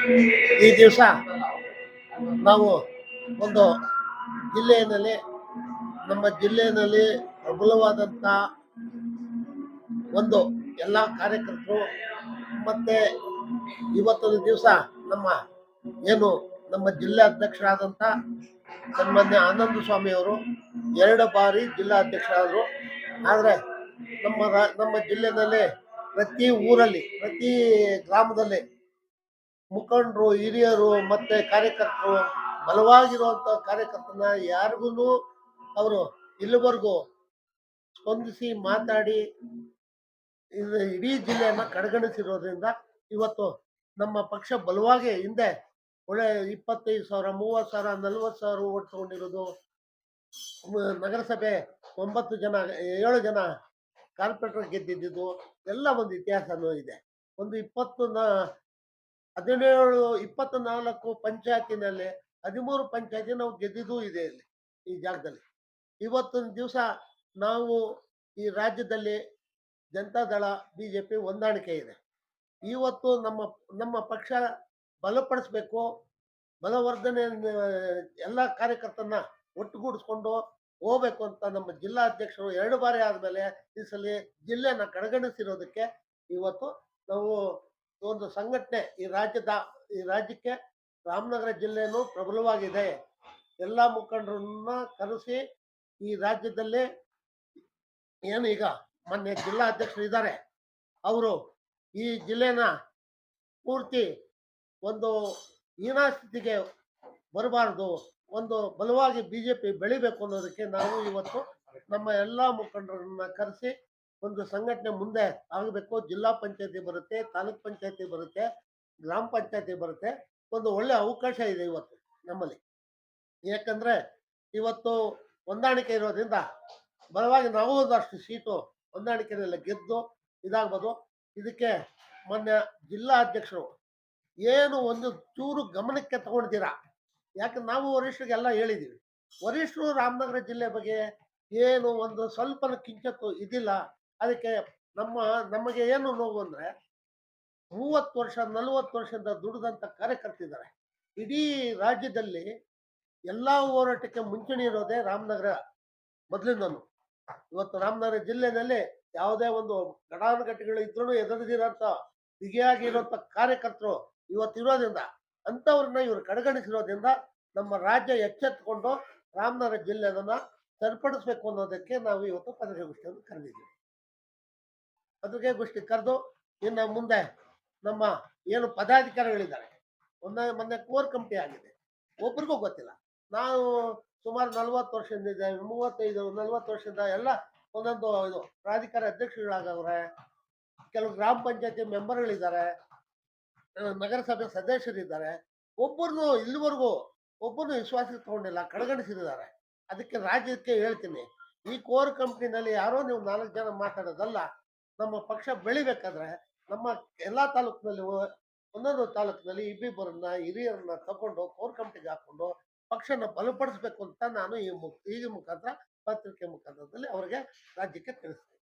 ಈ ದಿವಸ ನಾವು ಒಂದು ಜಿಲ್ಲೆಯಲ್ಲಿ ನಮ್ಮ ಜಿಲ್ಲೆಯಲ್ಲಿ ಪ್ರಬಲವಾದಂಥ ಒಂದು ಎಲ್ಲ ಕಾರ್ಯಕರ್ತರು ಮತ್ತೆ ಇವತ್ತೊಂದು ದಿವಸ ನಮ್ಮ ಏನು ನಮ್ಮ ಜಿಲ್ಲಾ ಅಧ್ಯಕ್ಷರಾದಂಥ ಸನ್ಮಾನ್ಯ ಆನಂದ ಸ್ವಾಮಿ ಅವರು 2 ಬಾರಿ ಜಿಲ್ಲಾ ಅಧ್ಯಕ್ಷರಾದರು. ಆದರೆ ನಮ್ಮ ಜಿಲ್ಲೆಯಲ್ಲಿ ಪ್ರತಿ ಊರಲ್ಲಿ ಪ್ರತಿ ಗ್ರಾಮದಲ್ಲಿ ಮುಖಂಡರು ಹಿರಿಯರು ಮತ್ತೆ ಕಾರ್ಯಕರ್ತರು ಬಲವಾಗಿರುವಂಥ ಕಾರ್ಯಕರ್ತನ ಯಾರಿಗೂ ಅವರು ಇಲ್ಲಿವರೆಗೂ ಸ್ಪಂದಿಸಿ ಮಾತಾಡಿ ಇಡೀ ಜಿಲ್ಲೆಯನ್ನ ಕಡೆಗಣಿಸಿರೋದ್ರಿಂದ ಇವತ್ತು ನಮ್ಮ ಪಕ್ಷ ಬಲವಾಗಿ ಹಿಂದೆ ಒಳ್ಳೆ 25,000 30,000 40,000 ಓಟ್ ತಗೊಂಡಿರೋದು. ನಗರಸಭೆ 9 ಜನ 7 ಜನ ಕಾರ್ಪೊರೇಟರ್ ಗೆದ್ದಿದ್ದು ಎಲ್ಲ ಒಂದು ಇತಿಹಾಸನೂ ಇದೆ. ಒಂದು 24 ಪಂಚಾಯತಿನಲ್ಲಿ 13 ಪಂಚಾಯತಿ ನಾವು ಗೆದ್ದಿದ್ದೂ ಇದೆ ಇಲ್ಲಿ ಈ ಜಾಗದಲ್ಲಿ. ಇವತ್ತೊಂದು ದಿವಸ ನಾವು ಈ ರಾಜ್ಯದಲ್ಲಿ ಜನತಾದಳ ಬಿಜೆಪಿ ಹೊಂದಾಣಿಕೆ ಇದೆ. ಇವತ್ತು ನಮ್ಮ ಪಕ್ಷ ಬಲಪಡಿಸ್ಬೇಕು, ಬಲವರ್ಧನೆ ಎಲ್ಲ ಕಾರ್ಯಕರ್ತರನ್ನ ಒಟ್ಟುಗೂಡಿಸ್ಕೊಂಡು ಹೋಗ್ಬೇಕು ಅಂತ ನಮ್ಮ ಜಿಲ್ಲಾ ಅಧ್ಯಕ್ಷರು 2 ಬಾರಿ ಆದಮೇಲೆ ಈ ಸಲ ಜಿಲ್ಲೆನ ಕಡೆಗಣಿಸಿರೋದಕ್ಕೆ ಇವತ್ತು ನಾವು ಒಂದು ಸಂಘಟನೆ ಈ ರಾಜ್ಯಕ್ಕೆ ರಾಮನಗರ ಜಿಲ್ಲೆನೂ ಪ್ರಬಲವಾಗಿದೆ. ಎಲ್ಲ ಮುಖಂಡರನ್ನ ಕರೆಸಿ ಈ ರಾಜ್ಯದಲ್ಲಿ ಏನು ಈಗ ಮೊನ್ನೆ ಜಿಲ್ಲಾ ಅಧ್ಯಕ್ಷರು ಇದ್ದಾರೆ, ಅವರು ಈ ಜಿಲ್ಲೆನ ಪೂರ್ತಿ ಒಂದು ಹೀನಾಸ್ಥಿತಿಗೆ ಬರಬಾರ್ದು, ಒಂದು ಬಲವಾಗಿ ಬಿಜೆಪಿ ಬೆಳಿಬೇಕು ಅನ್ನೋದಕ್ಕೆ ನಾವು ಇವತ್ತು ನಮ್ಮ ಎಲ್ಲ ಮುಖಂಡರನ್ನ ಕರೆಸಿ ಒಂದು ಸಂಘಟನೆ ಮುಂದೆ ಆಗಬೇಕು. ಜಿಲ್ಲಾ ಪಂಚಾಯತಿ ಬರುತ್ತೆ, ತಾಲೂಕ್ ಪಂಚಾಯತಿ ಬರುತ್ತೆ, ಗ್ರಾಮ ಪಂಚಾಯತಿ ಬರುತ್ತೆ. ಒಂದು ಒಳ್ಳೆ ಅವಕಾಶ ಇದೆ ಇವತ್ತು ನಮ್ಮಲ್ಲಿ. ಯಾಕಂದ್ರೆ ಇವತ್ತು ಹೊಂದಾಣಿಕೆ ಇರೋದ್ರಿಂದ ಬಲವಾಗಿ ನಾವು ಒಂದಷ್ಟು ಸೀಟು ಹೊಂದಾಣಿಕೆನೆಲ್ಲ ಗೆದ್ದು ಇದಾಗ್ಬೋದು. ಇದಕ್ಕೆ ಮೊನ್ನೆ ಜಿಲ್ಲಾ ಅಧ್ಯಕ್ಷರು ಏನು ಒಂದು ಚೂರು ಗಮನಕ್ಕೆ ತಗೊಂಡಿದ್ದೀರಾ? ಯಾಕೆ ನಾವು ವರಿಷ್ಠರಿಗೆಲ್ಲ ಹೇಳಿದ್ದೀವಿ, ವರಿಷ್ಠರು ರಾಮನಗರ ಜಿಲ್ಲೆ ಬಗ್ಗೆ ಏನು ಒಂದು ಸ್ವಲ್ಪ ಕಿಂಚತ್ತು ಇದಿಲ್ಲ. ಅದಕ್ಕೆ ನಮಗೆ ಏನು ನೋವು ಅಂದರೆ 30 ವರ್ಷ 40 ವರ್ಷದಿಂದ ದುಡಿದಂಥ ಕಾರ್ಯಕರ್ತಿದ್ದಾರೆ. ಇಡೀ ರಾಜ್ಯದಲ್ಲಿ ಎಲ್ಲ ಹೋರಾಟಕ್ಕೆ ಮುಂಚೂಣಿ ಇರೋದೇ ರಾಮನಗರ ಮೊದಲಿಂದನು. ಇವತ್ತು ರಾಮನಗರ ಜಿಲ್ಲೆಯಲ್ಲಿ ಯಾವುದೇ ಒಂದು ಘಟಾನುಘಟಿಗಳು ಇದ್ರೂ ಎದುರಿದಿರೋಂಥ ಬಿಗಿಯಾಗಿರೋಂಥ ಕಾರ್ಯಕರ್ತರು ಇವತ್ತಿರೋದ್ರಿಂದ ಅಂಥವ್ರನ್ನ ಇವರು ಕಡೆಗಣಿಸಿರೋದ್ರಿಂದ ನಮ್ಮ ರಾಜ್ಯ ಎಚ್ಚೆತ್ತುಕೊಂಡು ರಾಮನಗರ ಜಿಲ್ಲೆಯನ್ನ ಸರಿಪಡಿಸ್ಬೇಕು ಅನ್ನೋದಕ್ಕೆ ನಾವು ಇವತ್ತು ಪತ್ರಿಕಾಗೋಷ್ಠಿಯನ್ನು ಕರೆದಿದ್ದೀವಿ. ಪತ್ರಿಕಾಗೋಷ್ಠಿ ಕರೆದು ಇನ್ನು ಮುಂದೆ ನಮ್ಮ ಏನು ಪದಾಧಿಕಾರಿಗಳಿದ್ದಾರೆ, ಮೊನ್ನೆ ಕೋರ್ ಕಮಿಟಿ ಆಗಿದೆ, ಒಬ್ರಿಗೂ ಗೊತ್ತಿಲ್ಲ. ನಾವು ಸುಮಾರು 40 ವರ್ಷದಿಂದ 35-40 ವರ್ಷದಿಂದ ಎಲ್ಲ ಒಂದೊಂದು ಇದು ಪ್ರಾಧಿಕಾರ ಅಧ್ಯಕ್ಷರುಗಳಾಗವ್ರೆ, ಕೆಲವು ಗ್ರಾಮ ಪಂಚಾಯತಿ ಮೆಂಬರ್ಗಳಿದ್ದಾರೆ, ನಗರಸಭೆ ಸದಸ್ಯರಿದ್ದಾರೆ. ಇಲ್ಲಿವರೆಗೂ ಒಬ್ಬರನ್ನು ವಿಶ್ವಾಸಕ್ಕೆ ತಗೊಂಡಿಲ್ಲ, ಕಡೆಗಣಿಸಿದ್ದಾರೆ. ಅದಕ್ಕೆ ರಾಜ್ಯಕ್ಕೆ ಹೇಳ್ತೀನಿ, ಈ ಕೋರ್ ಕಮಿಟಿನಲ್ಲಿ ಯಾರೋ ನೀವು 4 ಜನ ಮಾತಾಡೋದಲ್ಲ. ನಮ್ಮ ಪಕ್ಷ ಬೆಳಿಬೇಕಾದ್ರೆ ನಮ್ಮ ಎಲ್ಲ ತಾಲೂಕಿನಲ್ಲಿ ಒಂದೊಂದು ತಾಲೂಕಿನಲ್ಲಿ ಇಬ್ಬಿಬ್ಬರನ್ನ ಹಿರಿಯರನ್ನ ತಗೊಂಡು ಕೋರ್ ಕಮಿಟಿಗೆ ಹಾಕೊಂಡು ಪಕ್ಷನ ಬಲಪಡಿಸ್ಬೇಕು ಅಂತ ನಾನು ಈ ಮುಖಾಂತರ ಪತ್ರಿಕೆ ಮುಖಾಂತರದಲ್ಲಿ ಅವರಿಗೆ ರಾಜ್ಯಕ್ಕೆ ತಿಳಿಸ್ತೀನಿ.